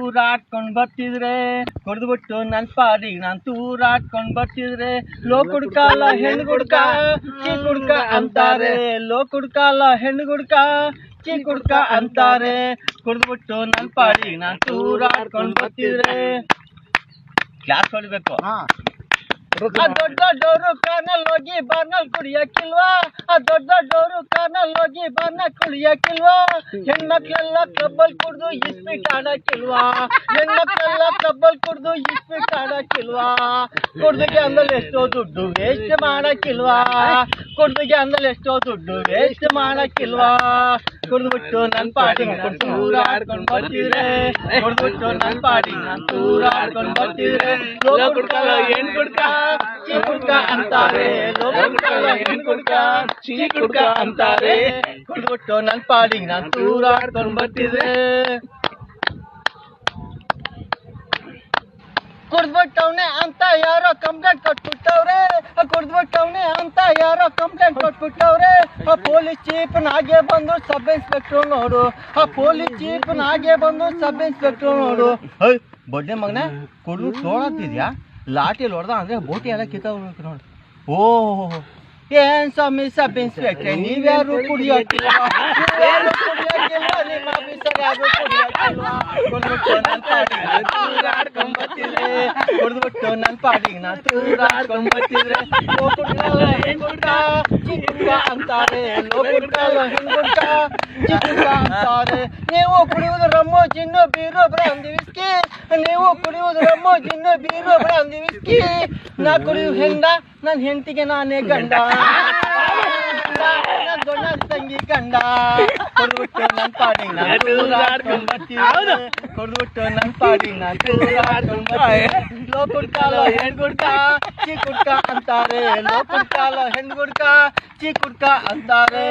ತೂರಾಡ್ಕೊಂಡ್ ಬರ್ತಿದ್ರೆ ಕೊಡ್ದ್ಬಿಟ್ಟು ನನ್ ಪಾಡಿಗೆ ನಾನ್ ತೂರಾಡ್ಕೊಂಡ್ ಬರ್ತಿದ್ರೆ ಲೋ ಕುಡ್ಕಲ್ಲ ಹೆಣ್ಣು ಗುಡ್ಕ ಚೀ ಕುಡ್ಕ ಅಂತಾರೆ. ಲೋ ಕುಡ್ಕಲ್ಲ ಹೆಣ್ಣು ಗುಡ್ಕ ಚೀ ಕುಡ್ಕ ಅಂತಾರೆ. ಕುಡ್ದ್ಬಿಟ್ಟು ನನ್ ಪಾಡಿಗೆ ನಾನ್ ತೂರಾಡ್ಕೊಂಡ್ ಬರ್ತಿದ್ರೆ ಕ್ಲಾಸ್ ಹೊಡಿಬೇಕು. ದೊಡ್ಡ ದೊಡ್ಡವರು ಕಾರ್ನಲ್ಲಿ ಹೋಗಿ ಬಾರ್ನಲ್ಲಿ ಕುಡಿಯಕ್ಕಿಲ್ವಾ? ದೊಡ್ಡ ದೊಡ್ಡವರು ಕಾರ್ನಲ್ಲಿ ಹೋಗಿ ಬಾರ್ನ ಕುಡಿಯಕ್ಕಿಲ್ವಾ? ಹೆಣ್ಮಕ್ಳೆಲ್ಲ ಕ್ಲಬ್ಬಲ್ ಕುಡ್ದು ಇಸ್ಪಿಟ್ ಆಡಕ್ಕಿಲ್ವಾ? ಹೆಣ್ಮಕ್ಳೆಲ್ಲ ಕ್ಲಬ್ಬಲ್ ಕುಡ್ದು ಇಸ್ಪಿಟ್ ಆಡಕ್ಕಿಲ್ವಾ? ಕುಡ್ದಿಗೆ ಅಂದಲ್ಲಿ ಎಷ್ಟೋ ದುಡ್ಡು ವೇಸ್ಟ್ ಮಾಡಕ್ಕಿಲ್ವಾ? ಕುಡ್ದಿಗೆ ಅಂದಲ್ಲಿ ಎಷ್ಟೋ ದುಡ್ಡು ವೇಸ್ಟ್ ಮಾಡಕ್ಕಿಲ್ವಾ? ಕುಡ್ದ್ಬಿಟ್ಟು ನನ್ ಪಾಡಿಗೆ ನಾನ್ ತೂರಾಡ್ಕೊಂಡ್ ಬರ್ತಿದ್ರೆ ಕುಡ್ದ್ಬಿಟ್ಟು ನನ್ ಪಾಡಿಗೆ ನಾನ್ ತೂರಾಡ್ಕೊಂಡ್ ಬರ್ತಿದ್ರೆ ಲೋ ಕುಡ್ಕಲ್ಲ ಹೆಣ್ ಕುಡ್ಕ ಚೀ ಕುಡ್ಕ ಅಂತಾರೆ. ಲೋ ಕುಡ್ಕಲ್ಲ ಹೆಣ್ ಕುಡ್ಕ ಚೀ ಕುಡ್ಕ ಅಂತಾರೆ. ಕುಡ್ದ್ಬಿಟ್ಟು ನನ್ ಪಾಡಿಗೆ ನಾನ್ ತೂರಾಡ್ಕೊಂಡ್ ಬರ್ತಿದ್ರೆ ಕುಡ್ದ್ಬಿಟ್ಟವ್ನೆ ಅಂತ ಯಾರೋ ಕಂಪ್ಲೇಂಟ್ ಕೊಟ್ಬಿಟ್ಟವ್ರೆ. ಕುಡ್ದ್ಬಿಟ್ಟವ್ನೆ ಅಂತ ಯಾರೋ ಕಂಪ್ಲೇಂಟ್ ಕೊಟ್ಬಿಟ್ಟವ್ರೆ. ಪೊಲೀಸ್ ಚೀಫ್ನಾಗೆ ಬಂದು ಸಬ್ ಇನ್ಸ್ಪೆಕ್ಟರ್ ನೋಡು. ಪೊಲೀಸ್ ಚೀಫ್ನಾಗೆ ಬಂದು ಸಬ್ ಇನ್ಸ್ಪೆಕ್ಟರ್ ನೋಡು. ಬಡ್ಡೆ ಮಗನ ಕುಡ್ದು ತೋಳತ್ತಿದ್ಯಾ? ಲಾಟಿಯಲ್ಲಿ ಹೊಡೆದ ಅಂದ್ರೆ ಬೋಟಿ ಎಲ್ಲ ಕಿತ್ತವ್ರು ನೋಡಿ. ಓಹ್ ಏನ್ ಸ್ವಾಮಿ ಸಬ್ ಇನ್ಸ್ಪೆಕ್ಟ್ರೆ, ನೀವ್ಯಾರು ಕುಡಿಯೋಕ್ಕಿಲ್ವಾ? ನಿಮ್ಮ ಆಫೀಸರ್ ಯಾರು ಕುಡಿಯೋಕ್ಕಿಲ್ವಾ? ಕುಡ್ದ್ಬಿಟ್ಟು ನನ್ ಪಾಡಿಗೆ ನಾನ್ ತೂರಾಡ್ಕೊಂಡ್ ಬರ್ತಿದ್ರೆ ಕುಡ್ದ್ಬಿಟ್ಟು ನನ್ ಪಾಡಿಗೆ ನಾನ್ ತೂರಾಡ್ಕೊಂಡ್ ಬರ್ತಿದ್ರೆ ಲೋ ಕುಡ್ಕಲ್ಲ ಹೆಣ್ ಗುಡ್ಕ ಚೀ ಕುಡ್ಕ ಅಂತಾರೆ. ಲೋ ಕುಡ್ಕಲ್ಲ ಹೆಣ್ ಗುಡ್ಕ ಚೀ ಕುಡ್ಕ ಅಂತಾರೆ. ನೀವು ಕುಡಿಯುವುದು ರಮ್ಮು ಜಿನ್ನು ಬೀರು ಬ್ರಾಂದಿ ವಿಸ್ಕಿ. ನೀವು ಕುಡಿಯುವುದು ರಮ್ಮು ಜಿನ್ನು ಬೀರು ಬ್ರಾಂದಿ ವಿಸ್ಕಿ. ನಾ ಕುಡಿಯು ಹೆಂಡ ನನ್ ಹೆಂಡತಿಗೆ ನಾನೇ ಗಂಡ. ದೊಡ್ಡ ತಂಗಿ ಗಂಡ. ಕೊಡ್ಬಿಟ್ಟು ನನ್ ಪಾಡಿಗೆ ನಾನ್ ತೂರಾಡ್ಕೊಂಡ್ ಬರ್ತಿದ್ರೆ ಕೊಡ್ಬಿಟ್ಟು ನನ್ ಪಾಡಿಗೆ ನಾನ್ ತೂರಾಡ್ಕೊಂಡ್ ಬರ್ತಿದ್ರೆ ಲೋ ಕುಡ್ಕಲ್ಲ ಹೆಣ್ ಗುಡ್ಕ ಚೀ ಕುಡ್ಕ ಅಂತಾರೆ. ಲೋ ಕುಡ್ಕಲ್ಲ ಹೆಣ್ ಗುಡ್ಕ ಚೀ ಕುಡ್ಕ ಅಂತಾರೆ.